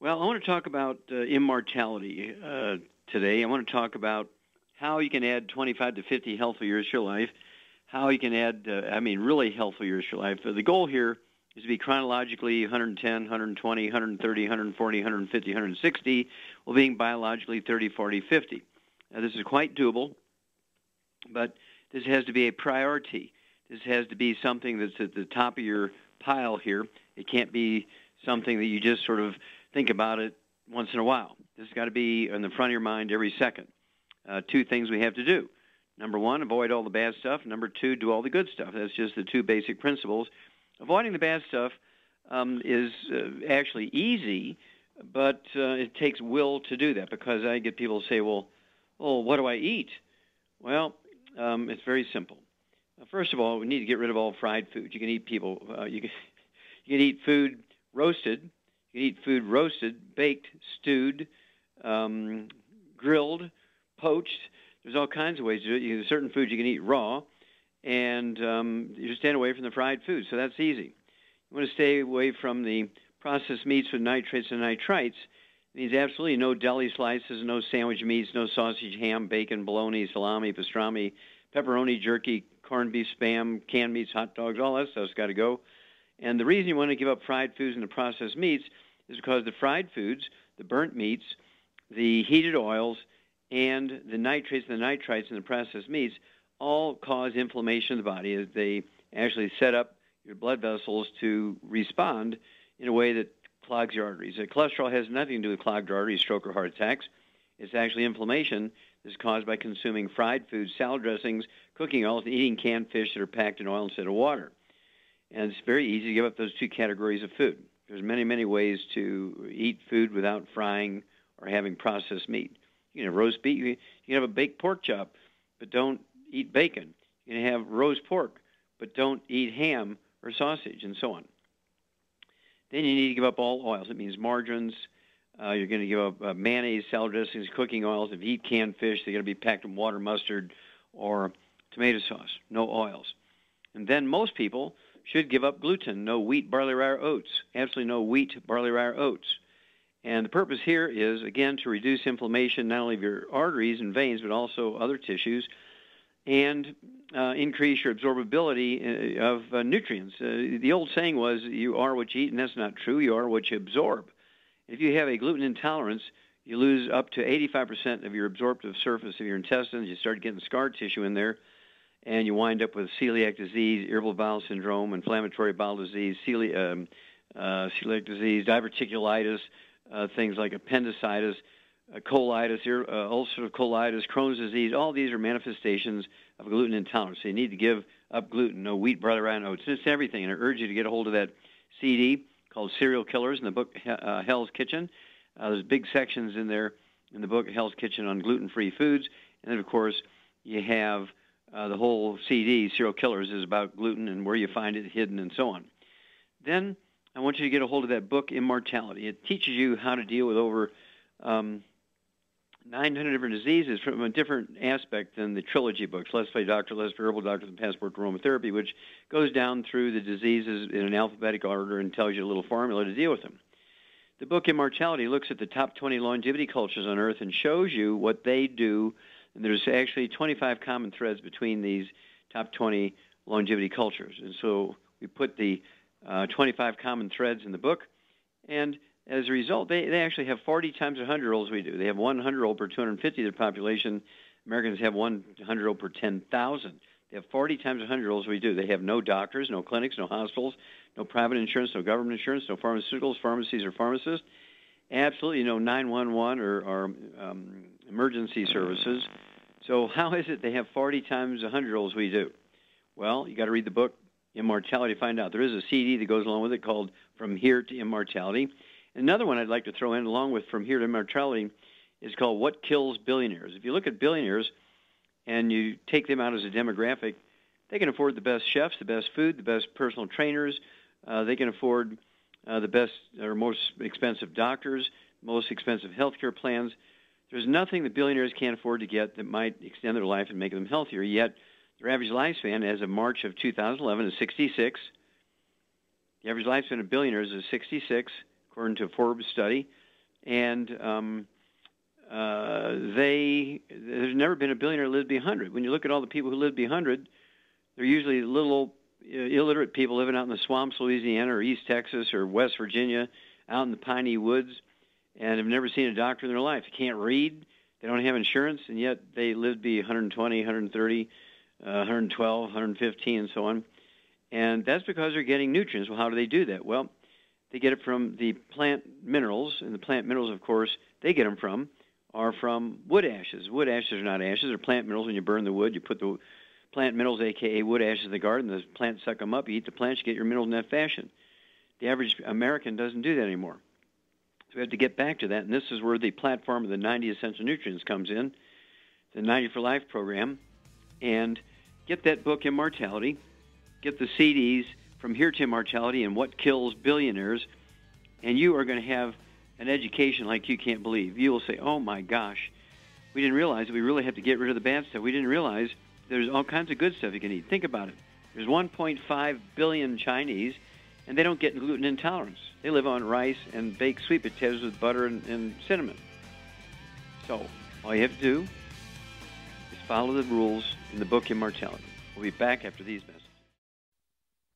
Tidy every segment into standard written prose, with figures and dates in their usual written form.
Well, I want to talk about immortality today. I want to talk about how you can add 25 to 50 healthy years to your life, how you can add, really healthy years to your life. The goal here is to be chronologically 110, 120, 130, 140, 150, 160, while being biologically 30, 40, 50. Now, this is quite doable, but this has to be a priority. This has to be something that's at the top of your pile here. It can't be something that you just sort of think about it once in a while. This has got to be in the front of your mind every second. Two things we have to do. Number one, avoid all the bad stuff. Number two, do all the good stuff. That's just the two basic principles. Avoiding the bad stuff is actually easy, but it takes will to do that, because I get people say, well, what do I eat? Well, it's very simple. First of all, we need to get rid of all fried foods. You can eat you can eat food roasted. You can eat food roasted, baked, stewed, grilled, poached. There's all kinds of ways to do it. There's certain foods you can eat raw, and you just stand away from the fried foods. So that's easy. You want to stay away from the processed meats with nitrates and nitrites. It means absolutely no deli slices, no sandwich meats, no sausage, ham, bacon, bologna, salami, pastrami, pepperoni, jerky, corned beef, Spam, canned meats, hot dogs, all that stuff's got to go. And the reason you want to give up fried foods and the processed meats is because the fried foods, the burnt meats, the heated oils, and the nitrates and the nitrites in the processed meats all cause inflammation in the body. They actually set up your blood vessels to respond in a way that clogs your arteries. Cholesterol has nothing to do with clogged arteries, stroke, or heart attacks. It's actually inflammation that's caused by consuming fried foods, salad dressings, cooking oils, and eating canned fish that are packed in oil instead of water. And it's very easy to give up those two categories of food. There's many, many ways to eat food without frying or having processed meat. You can have roast beef. You can have a baked pork chop, but don't eat bacon. You can have roast pork, but don't eat ham or sausage, and so on. Then you need to give up all oils. It means margarines. You're going to give up mayonnaise, salad dressings, cooking oils. If you eat canned fish, they're going to be packed in water, mustard, or tomato sauce. No oils. And then most people should give up gluten. No wheat, barley, rye, or oats. Absolutely no wheat, barley, rye, or oats. And the purpose here is, again, to reduce inflammation not only of your arteries and veins, but also other tissues, and increase your absorbability of nutrients. The old saying was, you are what you eat, and that's not true. You are what you absorb. If you have a gluten intolerance, you lose up to 85% of your absorptive surface of your intestines. You start getting scar tissue in there, and you wind up with celiac disease, irritable bowel syndrome, inflammatory bowel disease, celiac disease, diverticulitis, things like appendicitis, colitis, ulcerative colitis, Crohn's disease. All these are manifestations of gluten intolerance. So you need to give up gluten, no wheat, barley, rye, and oats. It's everything. And I urge you to get a hold of that CD called Serial Killers in the book Hell's Kitchen. There's big sections in there in the book Hell's Kitchen on gluten-free foods. And then, of course, you have the whole CD, Serial Killers, is about gluten and where you find it hidden and so on. Then I want you to get a hold of that book, Immortality. It teaches you how to deal with over 900 different diseases from a different aspect than the trilogy books, Let's Play Dr. Lester, Herbal Doctor, The Passport to Aromatherapy, which goes down through the diseases in an alphabetical order and tells you a little formula to deal with them. The book Immortality looks at the top 20 longevity cultures on Earth and shows you what they do. And there's actually 25 common threads between these top 20 longevity cultures. And so we put the 25 common threads in the book, and as a result, they actually have 40 times 100-year-olds we do. They have 100-year-old per 250 of their population. Americans have 100-year-old per 10,000. They have 40 times 100-year-olds we do. They have no doctors, no clinics, no hospitals, no private insurance, no government insurance, no pharmaceuticals, pharmacies, or pharmacists. Absolutely no 911 or emergency services. So how is it they have 40 times 100-year-olds we do? Well, you got to read the book Immortality to find out. There is a CD that goes along with it called From Here to Immortality. Another one I'd like to throw in along with From Here to Immortality is called What Kills Billionaires. If you look at billionaires and you take them out as a demographic, they can afford the best chefs, the best food, the best personal trainers. They can afford the best or most expensive doctors, most expensive healthcare plans. There's nothing that billionaires can't afford to get that might extend their life and make them healthier, yet their average lifespan as of March of 2011 is 66. The average lifespan of billionaires is 66, according to a Forbes study. and there's never been a billionaire who lived to be 100. When you look at all the people who live to be 100, they're usually little illiterate people living out in the swamps, Louisiana, or East Texas, or West Virginia, out in the piney woods, and have never seen a doctor in their life. They can't read, they don't have insurance, and yet they live to be 120, 130, 112, 115, and so on. And that's because they're getting nutrients. Well, how do they do that? Well, they get it from the plant minerals, and the plant minerals, of course, they get them from are from wood ashes. Wood ashes are not ashes; they're plant minerals. When you burn the wood, you put the plant minerals, aka wood ashes, in the garden. The plants suck them up. You eat the plants, you get your minerals in that fashion. The average American doesn't do that anymore. So we have to get back to that, and this is where the platform of the 90 Essential Nutrients comes in, the 90 for Life program, and get that book, Immortality, get the CDs, From Here to Immortality and What Kills Billionaires, and you are going to have an education like you can't believe. You will say, oh my gosh, we didn't realize that we really have to get rid of the bad stuff. We didn't realize there's all kinds of good stuff you can eat. Think about it. There's 1.5 billion Chinese, and they don't get gluten intolerance. They live on rice and baked sweet potatoes with butter and cinnamon. So all you have to do is follow the rules in the book Immortality. We'll be back after these messages.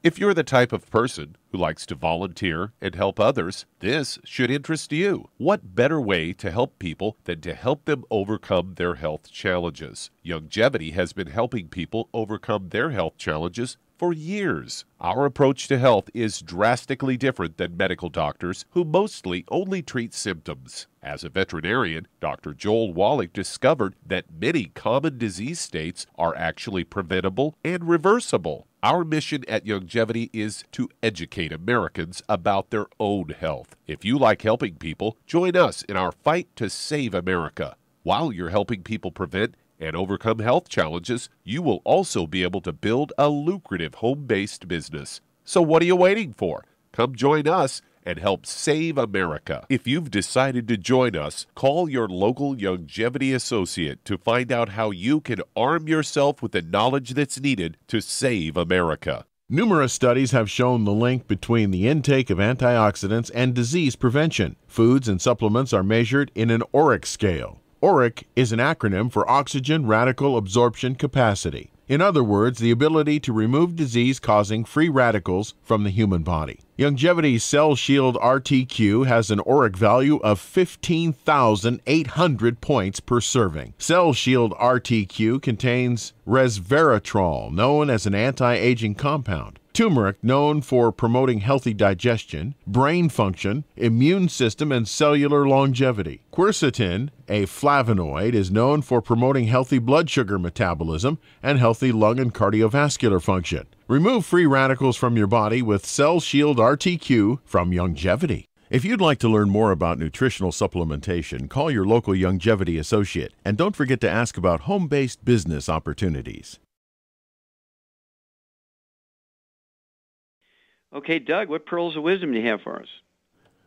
If you're the type of person who likes to volunteer and help others, this should interest you. What better way to help people than to help them overcome their health challenges? Youngevity has been helping people overcome their health challenges for years. Our approach to health is drastically different than medical doctors who mostly only treat symptoms. As a veterinarian, Dr. Joel Wallach discovered that many common disease states are actually preventable and reversible. Our mission at Youngevity is to educate Americans about their own health. If you like helping people, join us in our fight to save America. While you're helping people prevent and overcome health challenges, you will also be able to build a lucrative home-based business. So what are you waiting for? Come join us and help save America. If you've decided to join us, call your local Youngevity associate to find out how you can arm yourself with the knowledge that's needed to save America. Numerous studies have shown the link between the intake of antioxidants and disease prevention. Foods and supplements are measured in an ORAC scale. ORAC is an acronym for Oxygen Radical Absorption Capacity. In other words, the ability to remove disease-causing free radicals from the human body. Youngevity's Cell Shield RTQ has an ORAC value of 15,800 points per serving. Cell Shield RTQ contains resveratrol, known as an anti-aging compound, turmeric, known for promoting healthy digestion, brain function, immune system, and cellular longevity. Quercetin, a flavonoid, is known for promoting healthy blood sugar metabolism and healthy lung and cardiovascular function. Remove free radicals from your body with Cell Shield RTQ from Youngevity. If you'd like to learn more about nutritional supplementation, call your local Youngevity associate, and don't forget to ask about home-based business opportunities. Okay, Doug, what pearls of wisdom do you have for us?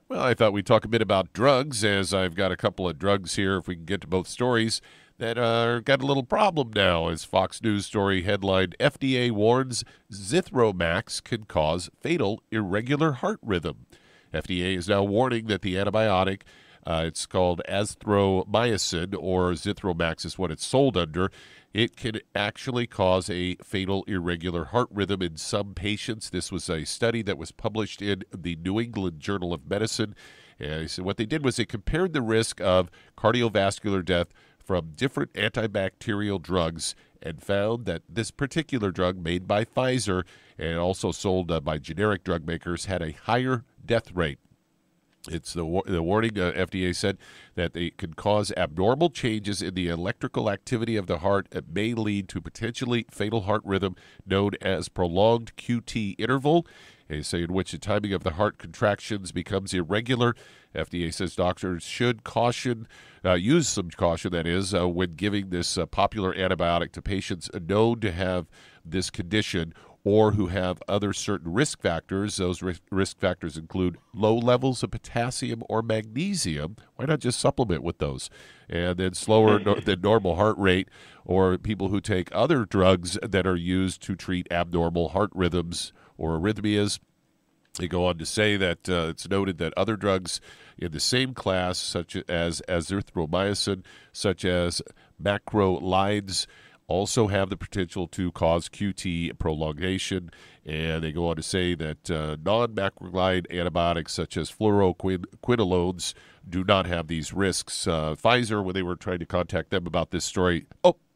Well, I thought we'd talk a bit about drugs, as I've got a couple of drugs here, if we can get to both stories, that got a little problem now. As Fox News story headlined, FDA warns Zithromax can cause fatal irregular heart rhythm. FDA is now warning that the antibiotic, it's called azithromycin, or Zithromax is what it's sold under, it can actually cause a fatal irregular heart rhythm in some patients. This was a study that was published in the New England Journal of Medicine. And so what they did was they compared the risk of cardiovascular death from different antibacterial drugs and found that this particular drug made by Pfizer and also sold by generic drug makers had a higher death rate. It's the warning, FDA said, that they can cause abnormal changes in the electrical activity of the heart that may lead to potentially fatal heart rhythm known as prolonged QT interval. They say in which the timing of the heart contractions becomes irregular. FDA says doctors should use some caution, that is, when giving this popular antibiotic to patients known to have this condition or who have other certain risk factors. Those risk factors include low levels of potassium or magnesium. Why not just supplement with those? And then slower than normal heart rate, or people who take other drugs that are used to treat abnormal heart rhythms or arrhythmias. They go on to say that it's noted that other drugs in the same class, such as azithromycin, such as macrolides, also have the potential to cause QT prolongation. And they go on to say that non-macrolide antibiotics such as fluoroquinolones do not have these risks. Pfizer, when they were trying to contact them about this story,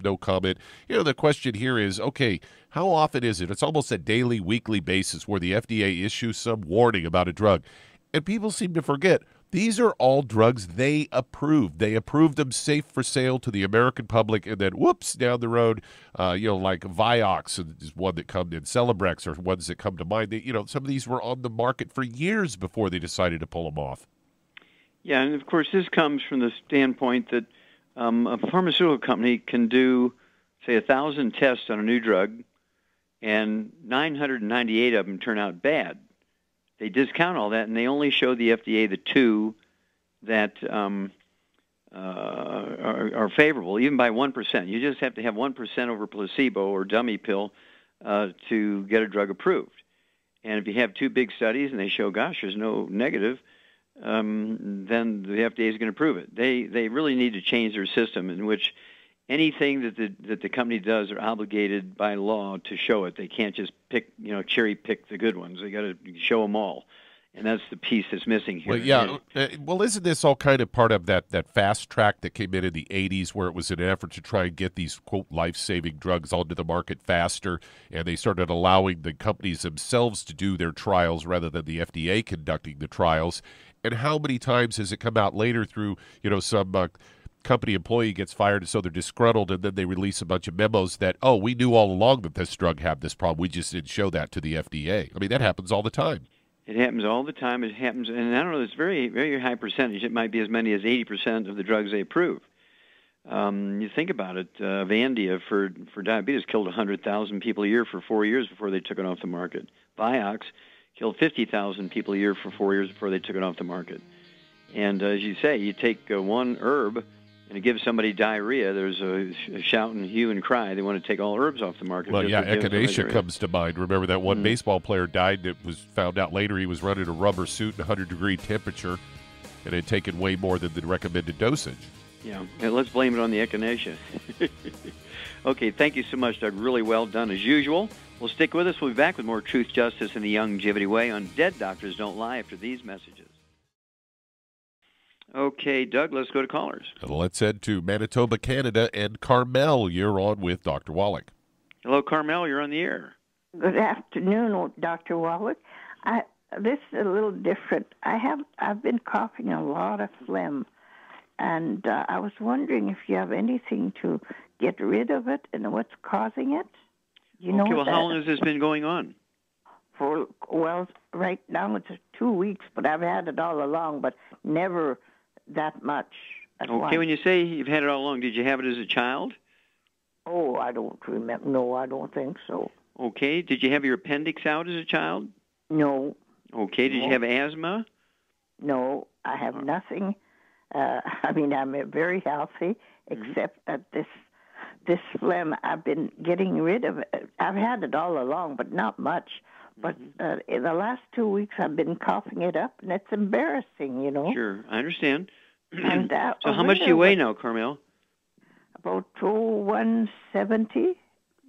no comment. The question here is, okay, how often is it? It's almost a daily, weekly basis where the FDA issues some warning about a drug. And people seem to forget, these are all drugs they approved. They approved them safe for sale to the American public, and then, whoops, down the road, like Vioxx is one that come in, Celebrex are ones that come to mind. Some of these were on the market for years before they decided to pull them off. Yeah, and of course, this comes from the standpoint that a pharmaceutical company can do, say, 1,000 tests on a new drug, and 998 of them turn out bad. They discount all that, and they only show the FDA the two that are favorable, even by 1%. You just have to have 1% over placebo or dummy pill to get a drug approved. And if you have two big studies and they show, gosh, there's no negative, then the FDA is going to approve it. They really need to change their system in which anything that the company does are obligated by law to show it. They can't just cherry pick the good ones. They got to show them all, and that's the piece that's missing here. Well, yeah. Isn't this all kind of part of that fast track that came in the 80s, where it was an effort to try and get these quote life-saving drugs onto the market faster, and they started allowing the companies themselves to do their trials rather than the FDA conducting the trials? And how many times has it come out later through some company employee gets fired, so they're disgruntled, and then they release a bunch of memos that, we knew all along that this drug had this problem. We just didn't show that to the FDA. I mean, that happens all the time. It happens all the time. It happens, and I don't know, it's very, very high percentage. It might be as many as 80% of the drugs they approve. You think about it, Vandia for diabetes killed 100,000 people a year for 4 years before they took it off the market. Vioxx killed 50,000 people a year for 4 years before they took it off the market. And as you say, you take one herb and it gives somebody diarrhea, there's a shout and hue and cry. They want to take all herbs off the market. Well, yeah, echinacea comes to mind. Remember that one baseball player died? It was found out later he was running a rubber suit in 100-degree temperature and had taken way more than the recommended dosage. Yeah, and let's blame it on the echinacea. Okay, thank you so much, Doug. Really well done as usual. Well, stick with us. We'll be back with more Truth, Justice, and the Youngevity Way on Dead Doctors Don't Lie after these messages. Okay, Doug, let's go to callers. Let's head to Manitoba, Canada, and Carmel. You're on with Dr. Wallach. Hello, Carmel. You're on the air. Good afternoon, Dr. Wallach. This is a little different. I've been coughing a lot of phlegm, and I was wondering if you have anything to get rid of it and what's causing it. Okay, well, how long has this been going on? Right now it's 2 weeks, but I've had it all along, but never that much at once. Okay, when you say you've had it all along, did you have it as a child? Oh, I don't remember. No, I don't think so. Okay, did you have your appendix out as a child? No. Okay, did you have asthma? No, I have nothing. I'm very healthy, except that this phlegm, I've been getting rid of it. I've had it all along, but not much. But in the last 2 weeks, I've been coughing it up, and it's embarrassing, Sure, I understand. And so how much do you weigh now, Carmel? About 170.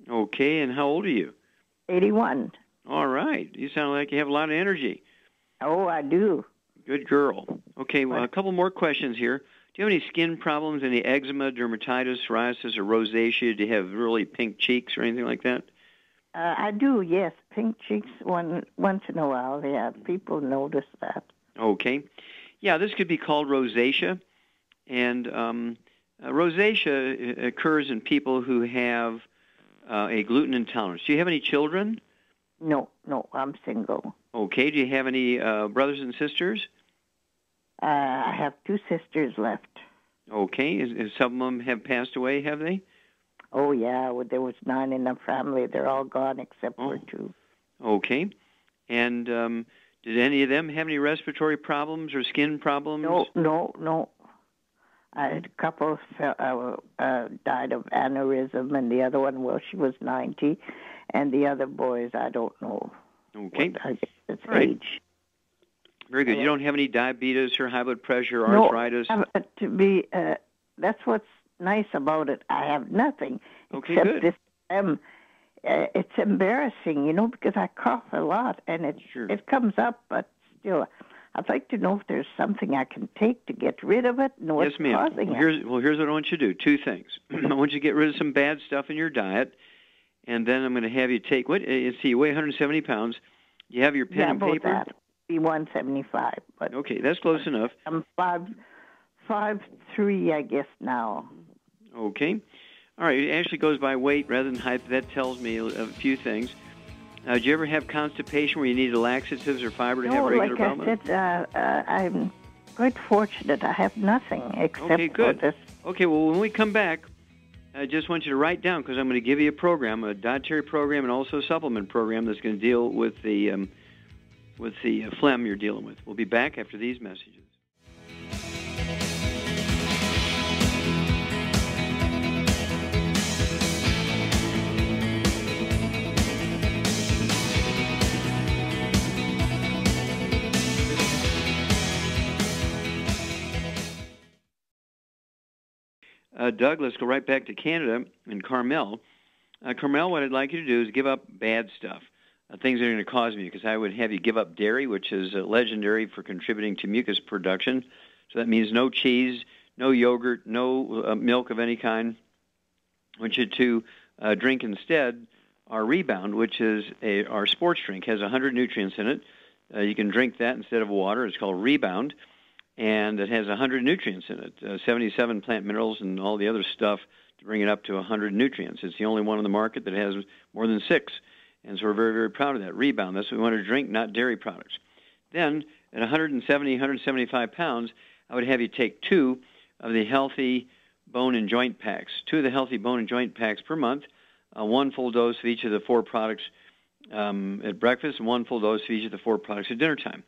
Okay, and how old are you? 81. All right. You sound like you have a lot of energy. Oh, I do. Good girl. Okay, well, a couple more questions here. Do you have any skin problems, any eczema, dermatitis, psoriasis, or rosacea? Do you have really pink cheeks or anything like that? I do, yes. Pink cheeks once in a while. Yeah, people notice that. Okay. Yeah, this could be called rosacea. And rosacea occurs in people who have a gluten intolerance. Do you have any children? No, I'm single. Okay. Do you have any brothers and sisters? I have 2 sisters left. Okay. Some of them have passed away, have they? Oh, yeah. Well, there was 9 in the family. They're all gone except for 2. Okay. And did any of them have any respiratory problems or skin problems? No. I had a couple died of aneurysm, and the other one, she was 90. And the other boys, I don't know. Okay. I guess it's All right. age. Very good. You don't have any diabetes or high blood pressure, No, arthritis? that's what's nice about it. I have nothing Okay, except good. this. It's embarrassing, because I cough a lot, and it comes up, but still, I'd like to know if there's something I can take to get rid of it. And what's Yes, ma'am. causing it. Here's what I want you to do. Two things. I want you to get rid of some bad stuff in your diet, and then I'm going to have you take you weigh 170 pounds. You have your pen and about paper? that. Be 175, but Okay, that's close enough. I'm 5'3", I guess now. Okay. All right, it actually goes by weight rather than height. That tells me a few things. Do you ever have constipation where you need laxatives or fiber to have regular bowel movement? Like I said, I'm quite fortunate. I have nothing except Okay, good. for this. Okay, well, when we come back, I just want you to write down, because I'm going to give you a program, a dietary program and also a supplement program that's going to deal with the phlegm you're dealing with. We'll be back after these messages. Doug, let's go right back to Canada and Carmel. Carmel, what I'd like you to do is give up bad stuff, things that are going to cause me, because I would have you give up dairy, which is legendary for contributing to mucus production. So that means no cheese, no yogurt, no milk of any kind. I want you to drink instead our Rebound, which is our sports drink. It has 100 nutrients in it. You can drink that instead of water. It's called Rebound. And it has 100 nutrients in it, 77 plant minerals and all the other stuff to bring it up to 100 nutrients. It's the only one on the market that has more than 6. And so we're very, very proud of that. Rebound, that's what we want to drink, not dairy products. Then, at 170, 175 pounds, I would have you take 2 of the Healthy Bone and Joint Packs, 2 of the Healthy Bone and Joint Packs per month, 1 full dose of each of the 4 products at breakfast, and 1 full dose of each of the 4 products at dinner time.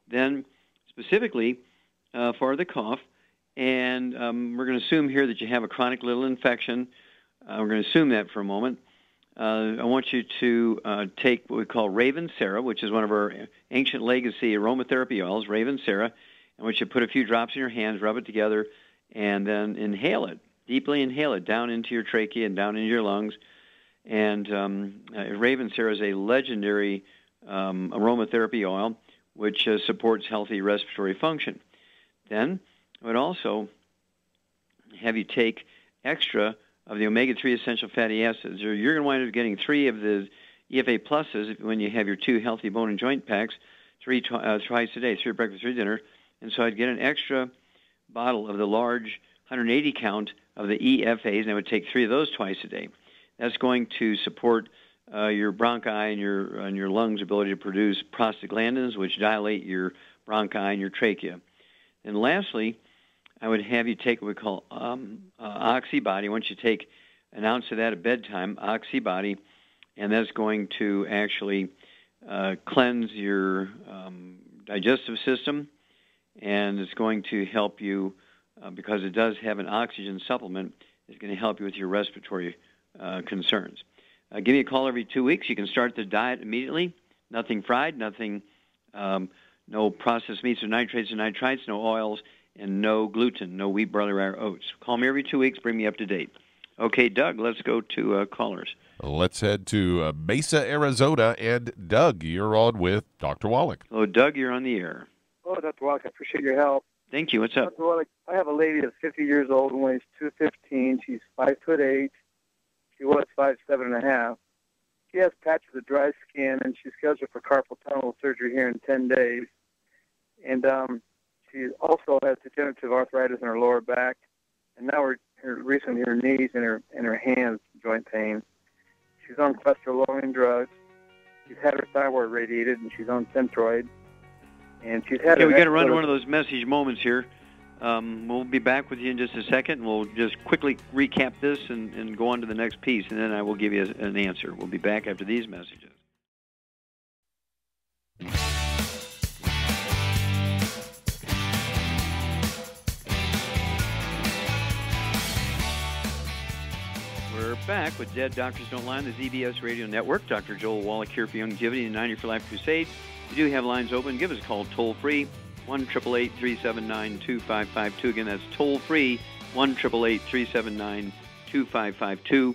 Then, specifically, for the cough, and we're going to assume here that you have a chronic little infection. We're going to assume that for a moment. I want you to take what we call Raven Sarah, which is one of our ancient legacy aromatherapy oils, Raven Sarah. I want you to put a few drops in your hands, rub it together, and then inhale it, deeply inhale it down into your trachea and down into your lungs. And Raven Sarah is a legendary aromatherapy oil which supports healthy respiratory function. Then I would also have you take extra of the omega-3 essential fatty acids. You're going to wind up getting 3 of the EFA pluses when you have your 2 Healthy Bone and Joint Packs, twice a day, 3 at breakfast, 3 at dinner. And so I'd get an extra bottle of the large 180 count of the EFAs, and I would take 3 of those twice a day. That's going to support your bronchi and your lungs' ability to produce prostaglandins, which dilate your bronchi and your trachea. And lastly, I would have you take what we call Oxybody. I want you to take an ounce of that at bedtime, Oxybody, and that's going to actually cleanse your digestive system, and it's going to help you, because it does have an oxygen supplement, it's going to help you with your respiratory concerns. Give me a call every 2 weeks. You can start the diet immediately. Nothing fried, nothing, no processed meats or nitrates or nitrites, no oils, and no gluten, no wheat, barley, rye, or oats. Call me every 2 weeks. Bring me up to date. Okay, Doug, let's go to callers. Let's head to Mesa, Arizona. And Doug, you're on with Dr. Wallach. Hello, Doug, you're on the air. Oh, Dr. Wallach, I appreciate your help. Thank you. What's up? Dr. Wallach, I have a lady that's 50 years old and weighs 215. She's 5'8". She was 5'7.5". She has patches of dry skin, and she's scheduled for carpal tunnel surgery here in 10 days. And she also has degenerative arthritis in her lower back, and now recently her knees and her hands joint pain. She's on cholesterol-lowering drugs. She's had her thyroid radiated, and she's on Synthroid. And she's had. Okay, we got to run to one of those message moments here. We'll be back with you in just a second, and we'll just quickly recap this and go on to the next piece, and then I will give you an answer. We'll be back after these messages. We're back with Dead Doctors Don't Lie on the ZBS Radio Network. Dr. Joel Wallach here for Longevity and 90 for Life Crusade. We do have lines open. Give us a call toll-free, 1-888-379-2552. Again, that's toll-free, 1-888-379-2552.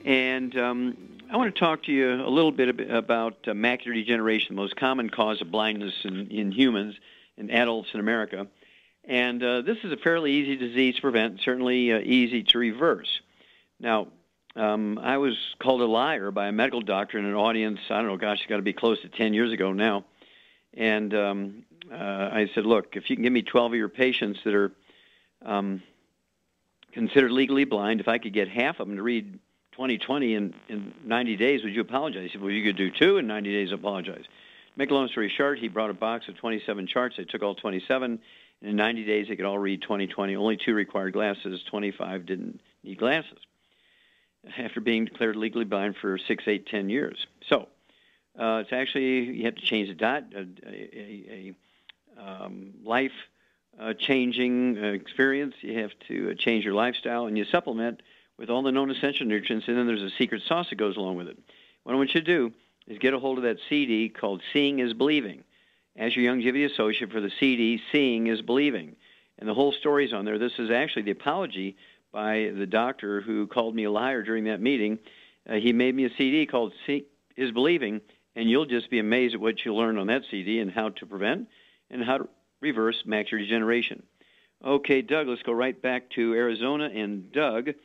And I want to talk to you a little bit about macular degeneration, the most common cause of blindness in humans and adults in America. And this is a fairly easy disease to prevent, certainly easy to reverse. Now, I was called a liar by a medical doctor in an audience, I don't know, gosh, it's got to be close to 10 years ago now. And I said, look, if you can give me 12 of your patients that are considered legally blind, if I could get half of them to read 20/20 in 90 days, would you apologize? He said, well, you could do 2 in 90 days, apologize. Make a long story short, he brought a box of 27 charts. I took all 27. And in 90 days, they could all read 20/20. Only 2 required glasses. 25 didn't need glasses, after being declared legally blind for 6, 8, 10 years. So it's actually, you have to change the diet, a life-changing experience. You have to change your lifestyle, and you supplement with all the known essential nutrients, and then there's a secret sauce that goes along with it. What I want you to do is get a hold of that CD called Seeing is Believing. As your Longevity Associate for the CD, Seeing is Believing. And the whole story's on there. This is actually the apology by the doctor who called me a liar during that meeting. He made me a CD called Seeing is Believing, and you'll just be amazed at what you'll learn on that CD and how to prevent and how to reverse macular degeneration. Okay, Doug, let's go right back to Arizona. And Doug,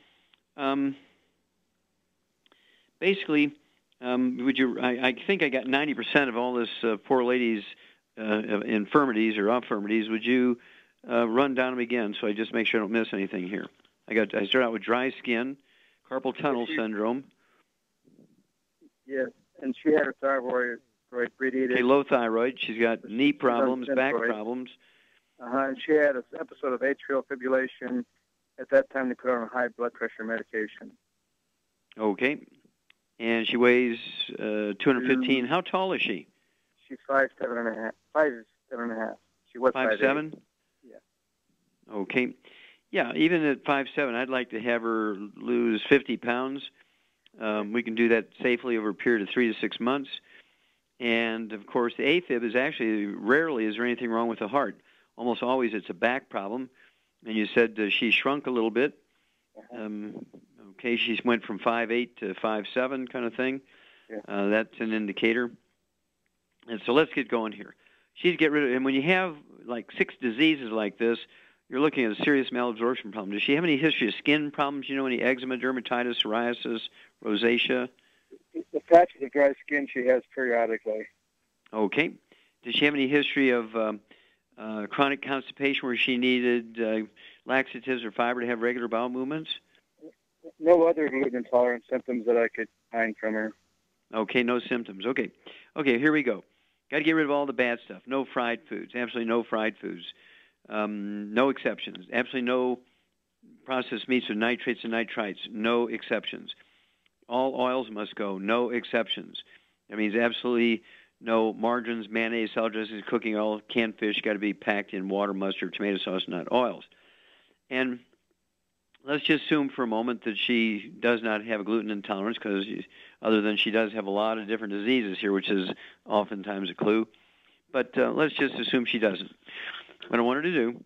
basically, I think I got 90% of all this poor lady's infirmities or infirmities. Would you run down them again so I just make sure I don't miss anything here? I start out with dry skin, carpal tunnel syndrome. Yes, and she had a thyroid radiated. Okay, low thyroid. She's got knee problems, back problems. And she had an episode of atrial fibrillation. At that time, they put her on high blood pressure medication. Okay. And she weighs 215. How tall is she? She's 5'7.5". 5'7.5". She was 5'7"? Yeah. Okay. Yeah, even at 5'7", I'd like to have her lose 50 pounds. We can do that safely over a period of 3 to 6 months. And, of course, the AFib is actually, rarely is there anything wrong with the heart. Almost always it's a back problem. And you said she shrunk a little bit. Okay, she went from 5'8" to 5'7" kind of thing. Yeah. That's an indicator. And so let's get going here. She'd get rid of, and when you have like 6 diseases like this, you're looking at a serious malabsorption problem. Does she have any history of skin problems? You know, any eczema, dermatitis, psoriasis, rosacea? The patches of dry skin she has periodically. Okay. Does she have any history of chronic constipation where she needed laxatives or fiber to have regular bowel movements? No other gluten intolerant symptoms that I could find from her. Okay, no symptoms. Okay, here we go. Got to get rid of all the bad stuff. No fried foods. Absolutely no fried foods. No exceptions. Absolutely no processed meats with nitrates and nitrites. No exceptions. All oils must go. No exceptions. That means absolutely no margarines, mayonnaise, salad dressings, cooking oil, canned fish got to be packed in water, mustard, tomato sauce, not oils. And let's just assume for a moment that she does not have a gluten intolerance, because other than she does have a lot of different diseases here, which is oftentimes a clue. But let's just assume she doesn't. What I want her to do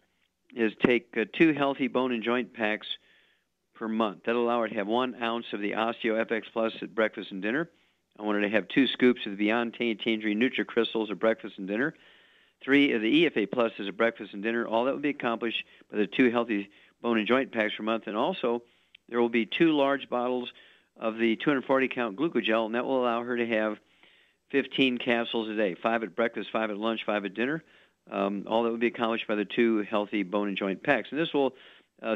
is take 2 healthy bone and joint packs per month. That'll allow her to have 1 ounce of the Osteo FX Plus at breakfast and dinner. I want her to have 2 scoops of the Beyond Tangerine NutriCrystals at breakfast and dinner. 3 of the EFA Plus at breakfast and dinner. All that will be accomplished by the 2 healthy bone and joint packs per month. And also, there will be 2 large bottles of the 240-count glucogel, and that will allow her to have 15 capsules a day, 5 at breakfast, 5 at lunch, 5 at dinner. All that will be accomplished by the 2 healthy bone and joint packs. And this will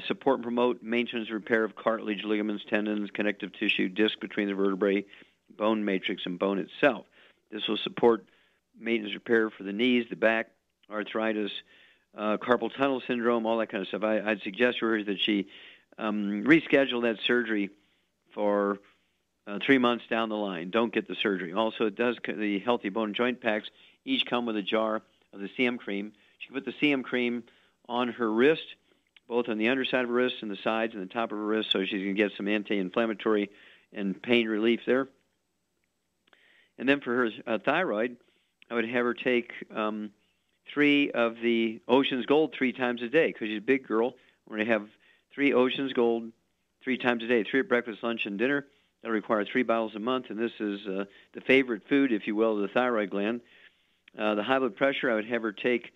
support and promote maintenance and repair of cartilage, ligaments, tendons, connective tissue, disc between the vertebrae, bone matrix, and bone itself. This will support maintenance repair for the knees, the back, arthritis, carpal tunnel syndrome, all that kind of stuff. I'd suggest to her that she reschedule that surgery for 3 months down the line. Don't get the surgery. Also, the healthy bone and joint packs each come with a jar of the CM cream. She can put the CM cream on her wrist both on the underside of her wrist and the sides and the top of her wrist, so she's going to get some anti-inflammatory and pain relief there. And then for her thyroid, I would have her take 3 of the Ocean's Gold 3 times a day, because she's a big girl. We're going to have 3 Ocean's Gold 3 times a day, 3 at breakfast, lunch, and dinner. That'll require 3 bottles a month, and this is the favorite food, if you will, of the thyroid gland. The high blood pressure, I would have her take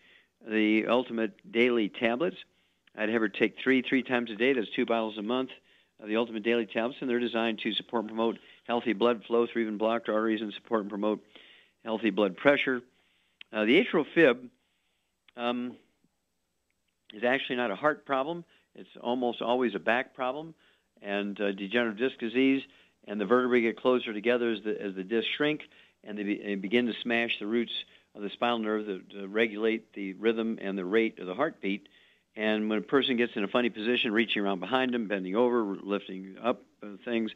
the Ultimate Daily tablets. I'd have her take 3 times a day. That's 2 bottles a month of the Ultimate Daily tablets, and they're designed to support and promote healthy blood flow through even blocked arteries and support and promote healthy blood pressure. The atrial fib is actually not a heart problem. It's almost always a back problem, and degenerative disc disease, and the vertebrae get closer together as the discs shrink, and they begin to smash the roots of the spinal nerve that regulate the rhythm and the rate of the heartbeat. And when a person gets in a funny position, reaching around behind them, bending over, lifting up things,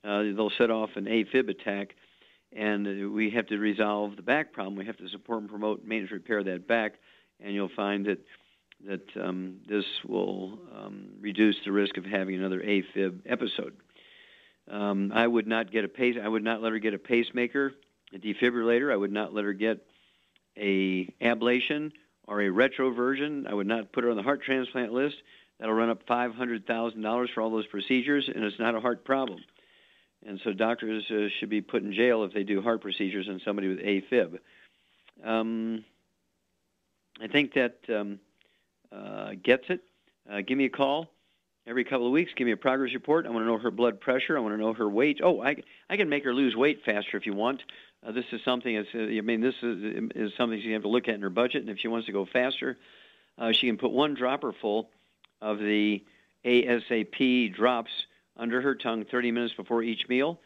they'll set off an AFib attack. And we have to resolve the back problem. We have to support and promote maintenance repair of that back. And you'll find that this will reduce the risk of having another AFib episode. I would not let her get a pacemaker, a defibrillator. I would not let her get a ablation or a retroversion. I would not put her on the heart transplant list. That'll run up $500,000 for all those procedures, and it's not a heart problem. And so doctors should be put in jail if they do heart procedures on somebody with AFib. I think that gets it. Give me a call every couple of weeks. Give me a progress report. I want to know her blood pressure. I want to know her weight. Oh, I can make her lose weight faster if you want. This is something. This is something she have to look at in her budget. And if she wants to go faster, she can put 1 dropper full of the ASAP drops under her tongue 30 minutes before each meal.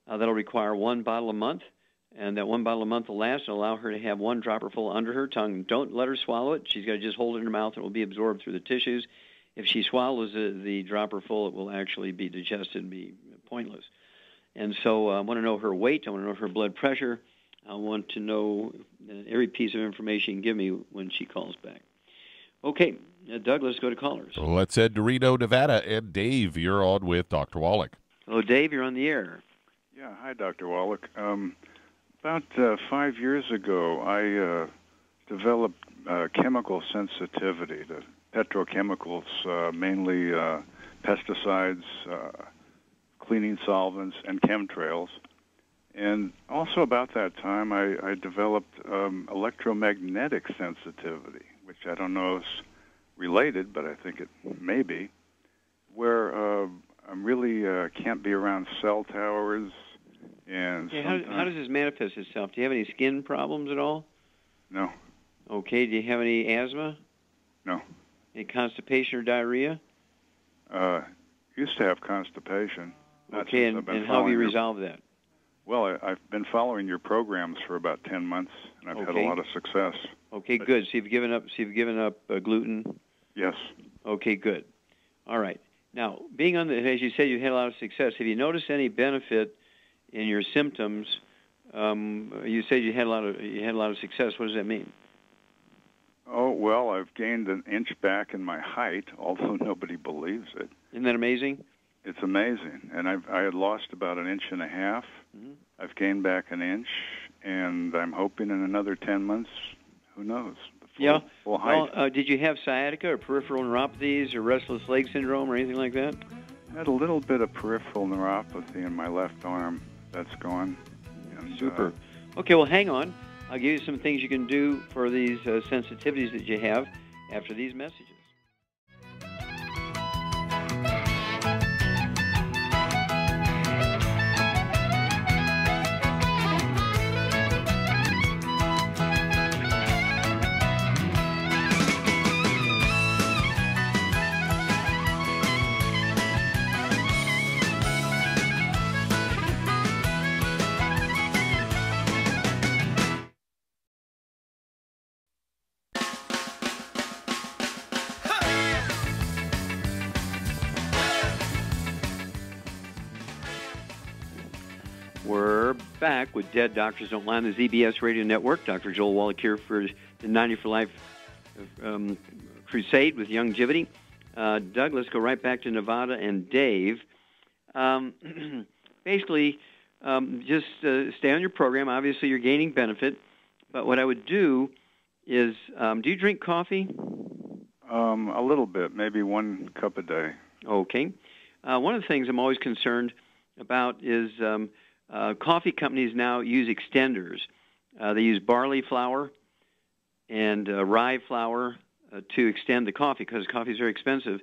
That'll require 1 bottle a month, and that 1 bottle a month will last and allow her to have 1 dropper full under her tongue. Don't let her swallow it. She's got to just hold it in her mouth, and it will be absorbed through the tissues. If she swallows the dropper full, it will actually be digested and be pointless. And so I want to know her weight. I want to know her blood pressure. I want to know every piece of information you can give me when she calls back. Okay, Doug, let's go to callers. So let's head to Reno, Nevada. And Dave, you're on with Dr. Wallach. Hello, Dave. You're on the air. Yeah, hi, Dr. Wallach. About 5 years ago, I developed chemical sensitivity to petrochemicals, mainly pesticides, cleaning solvents, and chemtrails. And also about that time, I developed electromagnetic sensitivity, which I don't know is related, but I think it may be, where I really can't be around cell towers. And how does this manifest itself? Do you have any skin problems at all? No. Okay. Do you have any asthma? No. Any constipation or diarrhea? Used to have constipation. Okay, and how have you resolved that? Well, I've been following your programs for about 10 months, and I've had a lot of success. Okay, good. So you've given up gluten? Yes. Okay, good. All right. Now, being on as you said, you had a lot of success. Have you noticed any benefit in your symptoms? You said you had a lot of success. What does that mean? Oh, well, I've gained an inch back in my height, although nobody believes it. Isn't that amazing? It's amazing. And I had lost about 1.5 inches. Mm-hmm. I've gained back 1 inch, and I'm hoping in another 10 months, who knows, full height. Well, did you have sciatica or peripheral neuropathies or restless leg syndrome or anything like that? I had a little bit of peripheral neuropathy in my left arm. That's gone. And, Super. Okay, well, hang on. I'll give you some things you can do for these sensitivities that you have after these messages. We're back with Dead Doctors Don't Lie on the ZBS Radio Network. Dr. Joel Wallach here for the 90 for Life crusade with Youngevity. Doug, let's go right back to Nevada and Dave. Basically, just stay on your program. Obviously, you're gaining benefit. But what I would do is, do you drink coffee? A little bit, maybe 1 cup a day. Okay. One of the things I'm always concerned about is coffee companies now use extenders. They use barley flour and rye flour to extend the coffee because coffee is very expensive.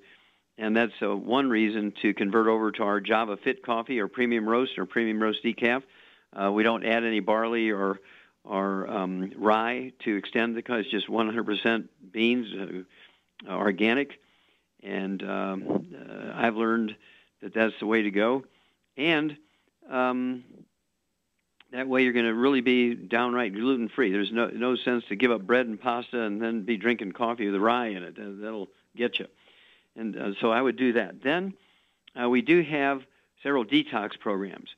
And that's one reason to convert over to our Java Fit coffee or Premium Roast or Premium Roast Decaf. We don't add any barley or rye to extend because it's just 100% beans, organic. And I've learned that that's the way to go. And that way you're going to really be downright gluten-free. There's no sense to give up bread and pasta and then be drinking coffee with rye in it. That'll get you. And so I would do that. Then we do have several detox programs.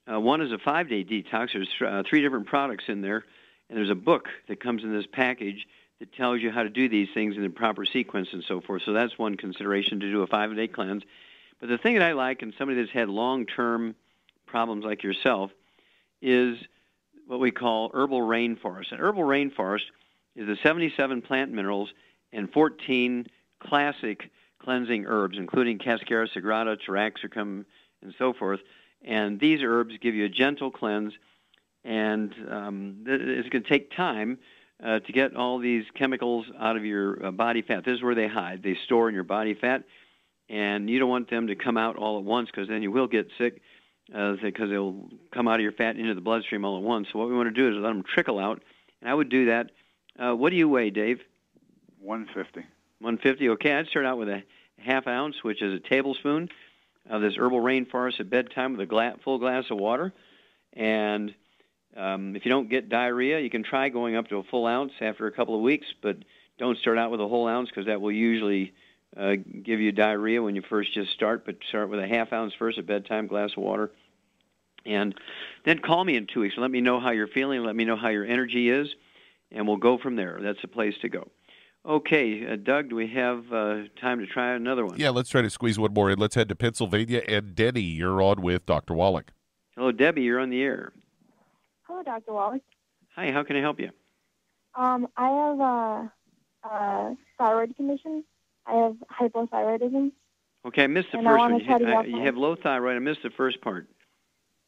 One is a 5-day detox. There's 3 different products in there, and there's a book that comes in this package that tells you how to do these things in the proper sequence and so forth. So that's one consideration, to do a 5-day cleanse. But the thing that I like, and somebody that's had long-term problems like yourself, is what we call herbal rainforest. And herbal rainforest is the 77 plant minerals and 14 classic cleansing herbs, including Cascara sagrada, Taraxacum, and so forth. And these herbs give you a gentle cleanse, and it's going to take time to get all these chemicals out of your body fat. This is where they hide. They store in your body fat, and you don't want them to come out all at once because then you will get sick because they'll come out of your fat into the bloodstream all at once. So what we want to do is let them trickle out, and I would do that. What do you weigh, Dave? 150. 150, okay. I'd start out with a half ounce, which is a tablespoon of this herbal rainforest at bedtime with a full glass of water. And if you don't get diarrhea, you can try going up to a full ounce after a couple of weeks, but don't start out with a whole ounce because that will usually give you diarrhea when you first just start, but start with a half ounce first at bedtime, glass of water. And then call me in 2 weeks. Let me know how you're feeling. Let me know how your energy is, and we'll go from there. That's the place to go. Okay, Doug, do we have time to try another one? Yeah, let's try to squeeze one more in. Let's head to Pennsylvania. And Denny, you're on with Dr. Wallach. Hello, Debbie, you're on the air. Hello, Dr. Wallach. Hi, how can I help you? I have a thyroid condition. I have hypothyroidism. Okay, I missed the And first I one. wanna You have low thyroid. I missed the first part.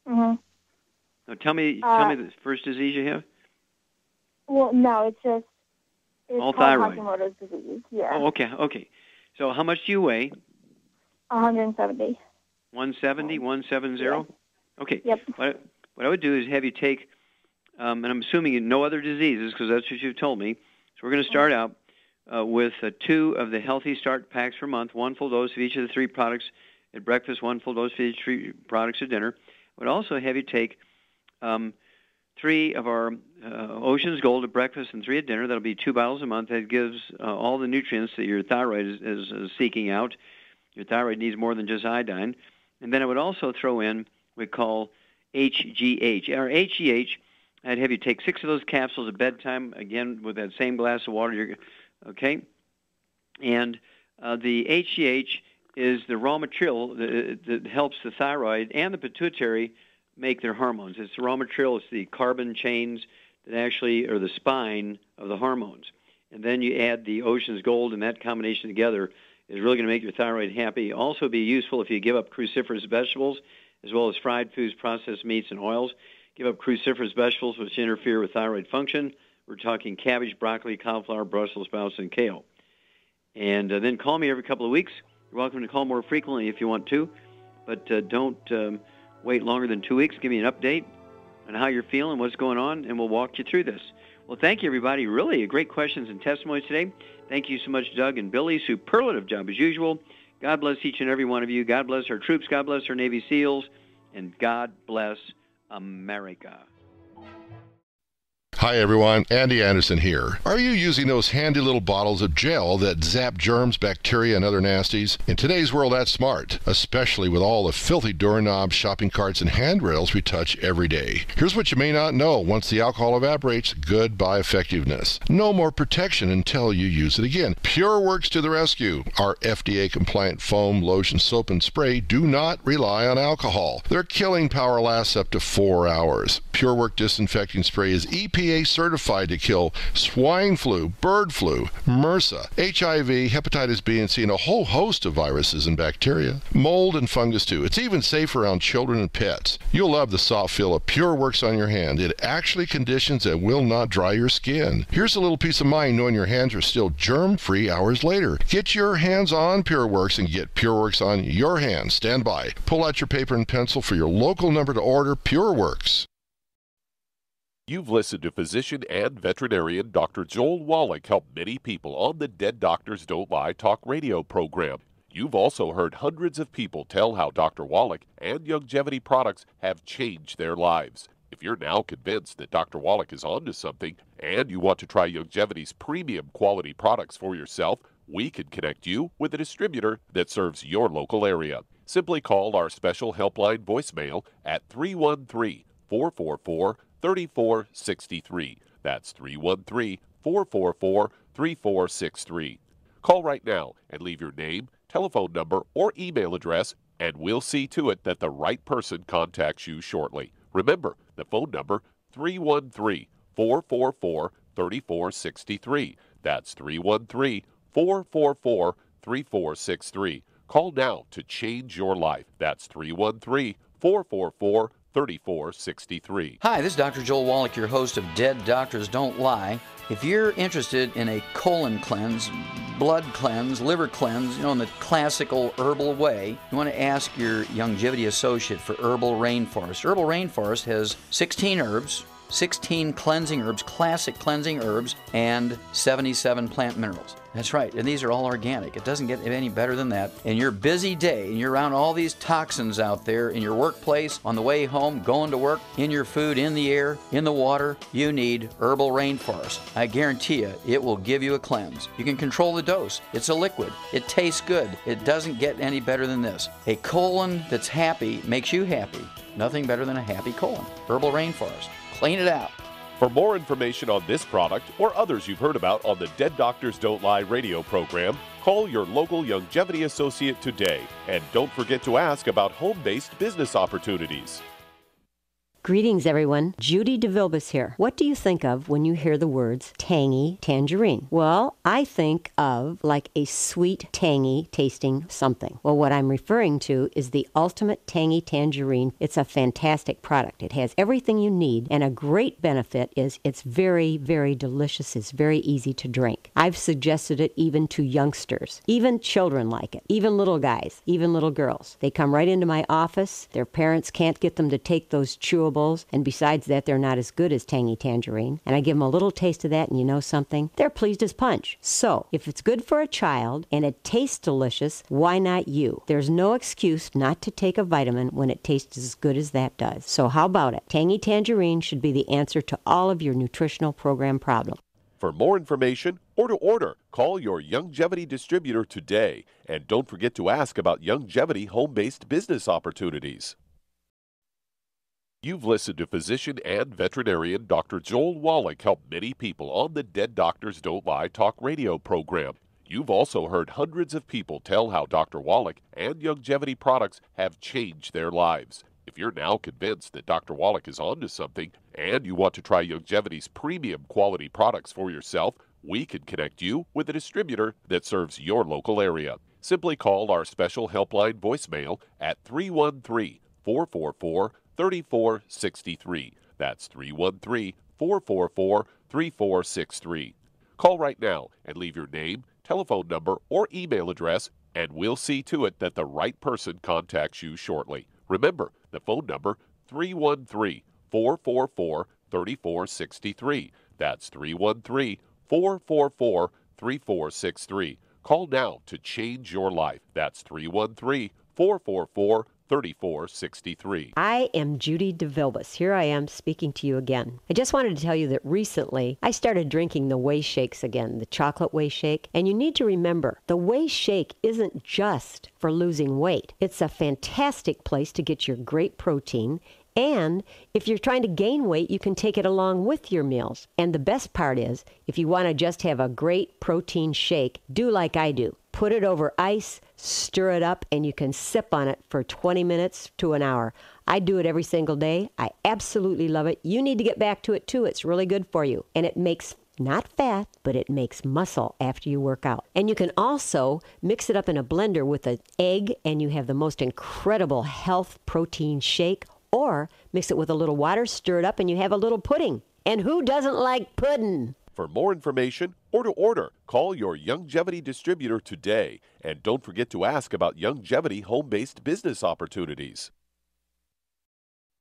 Mm-hmm. Now, tell me the first disease you have. Well, no, it's all called thyroid. Hashimoto's disease. Yeah. Oh, okay. So how much do you weigh? 170. 170, 170? Yeah. Okay. Yep. What I would do is have you take, and I'm assuming no other diseases because that's what you've told me. So we're going to start out with 2 of the Healthy Start packs per month, 1 full dose of each of the 3 products at breakfast, 1 full dose of each 3 products at dinner. I would also have you take 3 of our Ocean's Gold at breakfast and 3 at dinner. That'll be 2 bottles a month. That gives all the nutrients that your thyroid is seeking out. Your thyroid needs more than just iodine. And then I would also throw in what we call HGH. Our HGH, I'd have you take 6 of those capsules at bedtime, again, with that same glass of water. Okay? And the HGH is the raw material that helps the thyroid and the pituitary make their hormones. It's the raw material. It's the carbon chains that actually are the spine of the hormones. And then you add the Ocean's Gold, and that combination together is really going to make your thyroid happy. Also be useful if you give up cruciferous vegetables, as well as fried foods, processed meats, and oils. Give up cruciferous vegetables, which interfere with thyroid function. We're talking cabbage, broccoli, cauliflower, Brussels sprouts, and kale. And then call me every couple of weeks. You're welcome to call more frequently if you want to, but don't wait longer than 2 weeks. Give me an update on how you're feeling, what's going on, and we'll walk you through this. Well, thank you, everybody. Really great questions and testimonies today. Thank you so much, Doug and Billy. Superlative job as usual. God bless each and every one of you. God bless our troops. God bless our Navy SEALs. And God bless America. Hi everyone, Andy Anderson here. Are you using those handy little bottles of gel that zap germs, bacteria, and other nasties? In today's world, that's smart, especially with all the filthy doorknobs, shopping carts, and handrails we touch every day. Here's what you may not know. Once the alcohol evaporates, goodbye effectiveness. No more protection until you use it again. PureWorks to the rescue. Our FDA-compliant foam, lotion, soap, and spray do not rely on alcohol. Their killing power lasts up to 4 hours. PureWorks disinfecting spray is EPA certified to kill swine flu, bird flu, MRSA, HIV, hepatitis B and C, and a whole host of viruses and bacteria. Mold and fungus too. It's even safe around children and pets. You'll love the soft feel of PureWorks on your hand. It actually conditions and will not dry your skin. Here's a little peace of mind knowing your hands are still germ-free hours later. Get your hands on PureWorks and get PureWorks on your hands. Stand by. Pull out your paper and pencil for your local number to order PureWorks. You've listened to physician and veterinarian Dr. Joel Wallach help many people on the Dead Doctors Don't Lie talk radio program. You've also heard hundreds of people tell how Dr. Wallach and Youngevity products have changed their lives. If you're now convinced that Dr. Wallach is onto something and you want to try Youngevity's premium quality products for yourself, we can connect you with a distributor that serves your local area. Simply call our special helpline voicemail at 313-444-3463. That's 313-444-3463. Call right now and leave your name, telephone number, or email address, and we'll see to it that the right person contacts you shortly. Remember, the phone number, 313-444-3463. That's 313-444-3463. Call now to change your life. That's 313-444-3463. Hi, this is Dr. Joel Wallach, your host of Dead Doctors Don't Lie. If you're interested in a colon cleanse, blood cleanse, liver cleanse, in the classical herbal way, you want to ask your Youngevity associate for Herbal Rainforest. Herbal Rainforest has 16 herbs, 16 cleansing herbs, classic cleansing herbs, and 77 plant minerals. That's right, and these are all organic. It doesn't get any better than that. In your busy day, and you're around all these toxins out there in your workplace, on the way home, going to work, in your food, in the air, in the water, you need Herbal Rainforest. I guarantee you, it will give you a cleanse. You can control the dose. It's a liquid. It tastes good. It doesn't get any better than this. A colon that's happy makes you happy. Nothing better than a happy colon. Herbal Rainforest. Clean it out. For more information on this product or others you've heard about on the Dead Doctors Don't Lie radio program, call your local Youngevity associate today. And don't forget to ask about home-based business opportunities. Greetings, everyone. Judy DeVilbus here. What do you think of when you hear the words tangy tangerine? Well, I think of like a sweet, tangy tasting something. Well, what I'm referring to is the Ultimate Tangy Tangerine. It's a fantastic product. It has everything you need, and a great benefit is it's very, very delicious. It's very easy to drink. I've suggested it even to youngsters. Even children like it. Even little guys. Even little girls. They come right into my office. Their parents can't get them to take those chewables. And besides that, they're not as good as Tangy Tangerine. And I give them a little taste of that, and you know something? They're pleased as punch. So, if it's good for a child and it tastes delicious, why not you? There's no excuse not to take a vitamin when it tastes as good as that does. So how about it? Tangy Tangerine should be the answer to all of your nutritional program problems. For more information or to order, call your Youngevity distributor today. And don't forget to ask about Youngevity home-based business opportunities. You've listened to physician and veterinarian Dr. Joel Wallach help many people on the Dead Doctors Don't Lie talk radio program. You've also heard hundreds of people tell how Dr. Wallach and Youngevity products have changed their lives. If you're now convinced that Dr. Wallach is onto something and you want to try Youngevity's premium quality products for yourself, we can connect you with a distributor that serves your local area. Simply call our special helpline voicemail at 313-444-3463. That's 313-444-3463. Call right now and leave your name, telephone number, or email address, and we'll see to it that the right person contacts you shortly. Remember, the phone number, 313-444-3463. That's 313-444-3463. Call now to change your life. That's 313-444-3463. 3463. I am Judy DeVilbus. Here I am speaking to you again. I just wanted to tell you that recently I started drinking the Whey Shakes again, the chocolate Whey Shake. And you need to remember, the Whey Shake isn't just for losing weight. It's a fantastic place to get your great protein. And if you're trying to gain weight, you can take it along with your meals. And the best part is, if you want to just have a great protein shake, do like I do. Put it over ice, stir it up, and you can sip on it for 20 minutes to an hour. I do it every single day. I absolutely love it. You need to get back to it too. It's really good for you. And it makes not fat, but it makes muscle after you work out. And you can also mix it up in a blender with an egg, and you have the most incredible health protein shake. Or mix it with a little water, stir it up, and you have a little pudding. And who doesn't like pudding? For more information or to order, call your Youngevity distributor today. And don't forget to ask about Youngevity home-based business opportunities.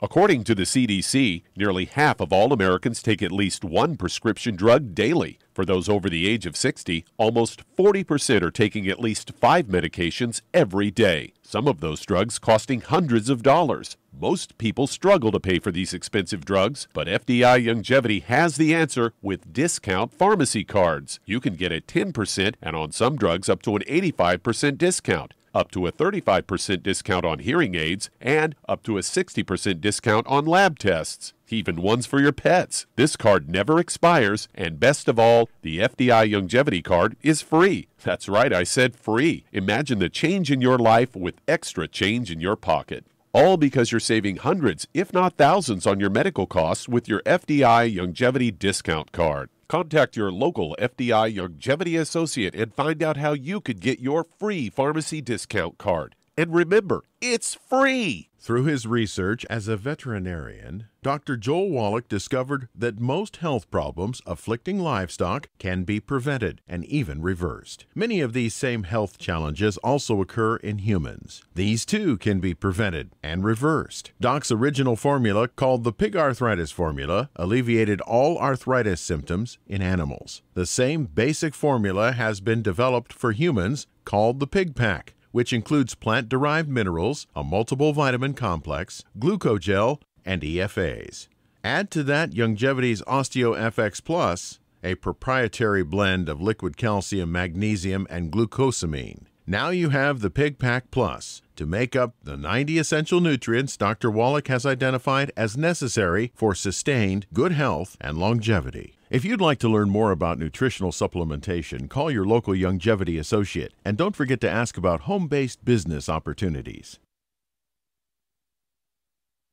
According to the CDC, nearly half of all Americans take at least one prescription drug daily. For those over the age of 60, almost 40% are taking at least 5 medications every day. Some of those drugs costing hundreds of dollars. Most people struggle to pay for these expensive drugs, but FDI Youngevity has the answer with discount pharmacy cards. You can get a 10% and on some drugs up to an 85% discount, up to a 35% discount on hearing aids, and up to a 60% discount on lab tests, even ones for your pets. This card never expires, and best of all, the FDI Youngevity card is free. That's right, I said free. Imagine the change in your life with extra change in your pocket. All because you're saving hundreds, if not thousands, on your medical costs with your FDI Youngevity discount card. Contact your local FDI Youngevity associate and find out how you could get your free pharmacy discount card. And remember, it's free! Through his research as a veterinarian, Dr. Joel Wallach discovered that most health problems afflicting livestock can be prevented and even reversed. Many of these same health challenges also occur in humans. These too can be prevented and reversed. Doc's original formula, called the Pig Arthritis Formula, alleviated all arthritis symptoms in animals. The same basic formula has been developed for humans, called the Pig Pack, which includes plant-derived minerals, a multiple vitamin complex, glucogel, and EFAs. Add to that Youngevity's OsteoFX Plus, a proprietary blend of liquid calcium, magnesium, and glucosamine. Now you have the Pig Pack Plus to make up the 90 essential nutrients Dr. Wallach has identified as necessary for sustained good health and longevity. If you'd like to learn more about nutritional supplementation, call your local Youngevity associate, and don't forget to ask about home-based business opportunities.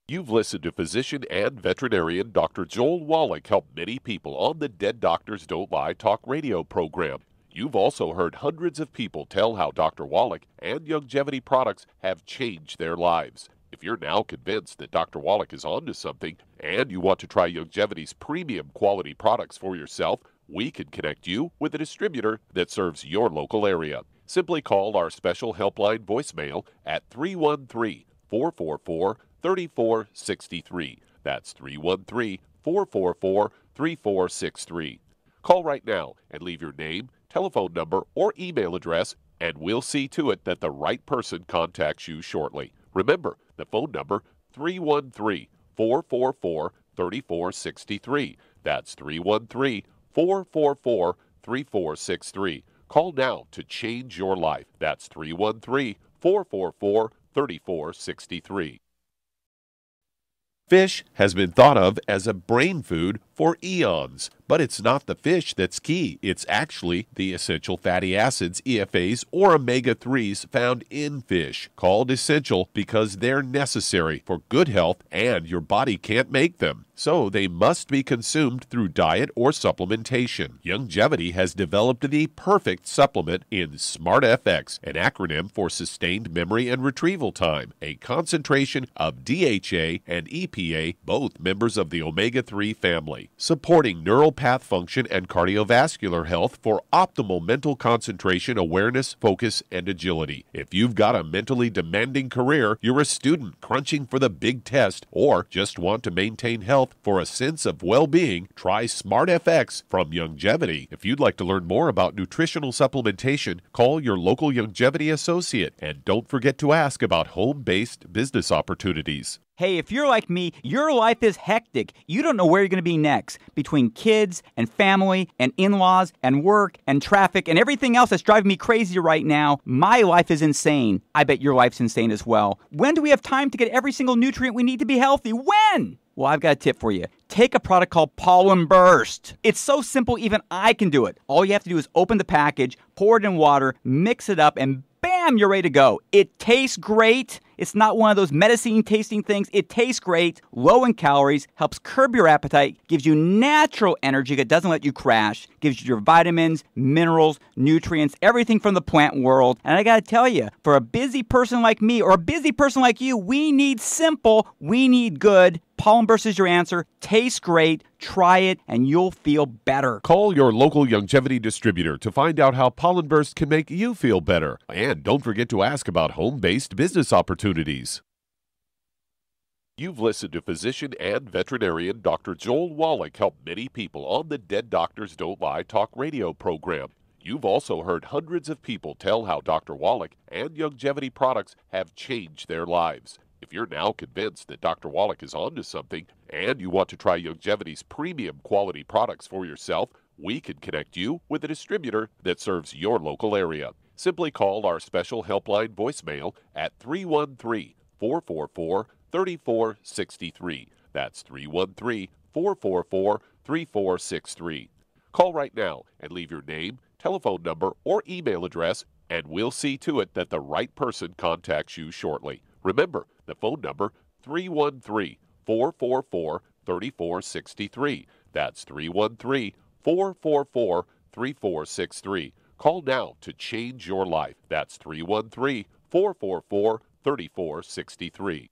You've listened to physician and veterinarian Dr. Joel Wallach help many people on the Dead Doctors Don't Lie talk radio program. You've also heard hundreds of people tell how Dr. Wallach and Youngevity products have changed their lives. If you're now convinced that Dr. Wallach is onto something and you want to try Youngevity's premium quality products for yourself, we can connect you with a distributor that serves your local area. Simply call our special helpline voicemail at 313-444-3463. That's 313-444-3463. Call right now and leave your name, telephone number, or email address, and we'll see to it that the right person contacts you shortly. Remember, the phone number, 313-444-3463. That's 313-444-3463. Call now to change your life. That's 313-444-3463. Fish has been thought of as a brain food for eons, but it's not the fish that's key. It's actually the essential fatty acids, EFAs, or omega-3s found in fish, called essential because they're necessary for good health and your body can't make them. So they must be consumed through diet or supplementation. Youngevity has developed the perfect supplement in SmartFX, an acronym for Sustained Memory and Retrieval Time, a concentration of DHA and EPA, both members of the omega-3 family, supporting neural empath function and cardiovascular health for optimal mental concentration, awareness, focus, and agility. If you've got a mentally demanding career, you're a student crunching for the big test, or just want to maintain health for a sense of well-being, try Smart FX from Youngevity. If you'd like to learn more about nutritional supplementation, call your local Youngevity associate, and don't forget to ask about home-based business opportunities. Hey, if you're like me, your life is hectic. You don't know where you're going to be next. Between kids and family and in-laws and work and traffic and everything else that's driving me crazy right now, my life is insane. I bet your life's insane as well. When do we have time to get every single nutrient we need to be healthy? When? Well, I've got a tip for you. Take a product called Pollen Burst. It's so simple, even I can do it. All you have to do is open the package, pour it in water, mix it up, and bam, you're ready to go. It tastes great. It's not one of those medicine tasting things. It tastes great, low in calories, helps curb your appetite, gives you natural energy that doesn't let you crash, gives you your vitamins, minerals, nutrients, everything from the plant world. And I got to tell you, for a busy person like me or a busy person like you, we need simple, we need good. Pollen Burst is your answer. Tastes great. Try it, and you'll feel better. Call your local Youngevity distributor to find out how Pollen Burst can make you feel better. And don't forget to ask about home-based business opportunities. You've listened to physician and veterinarian Dr. Joel Wallach help many people on the Dead Doctors Don't Lie talk radio program. You've also heard hundreds of people tell how Dr. Wallach and Youngevity products have changed their lives. If you're now convinced that Dr. Wallach is onto something and you want to try Youngevity's premium quality products for yourself, we can connect you with a distributor that serves your local area. Simply call our special helpline voicemail at 313-444-3463. That's 313-444-3463. Call right now and leave your name, telephone number, or email address, and we'll see to it that the right person contacts you shortly. Remember, the phone number, 313-444-3463. That's 313-444-3463. Call now to change your life. That's 313-444-3463.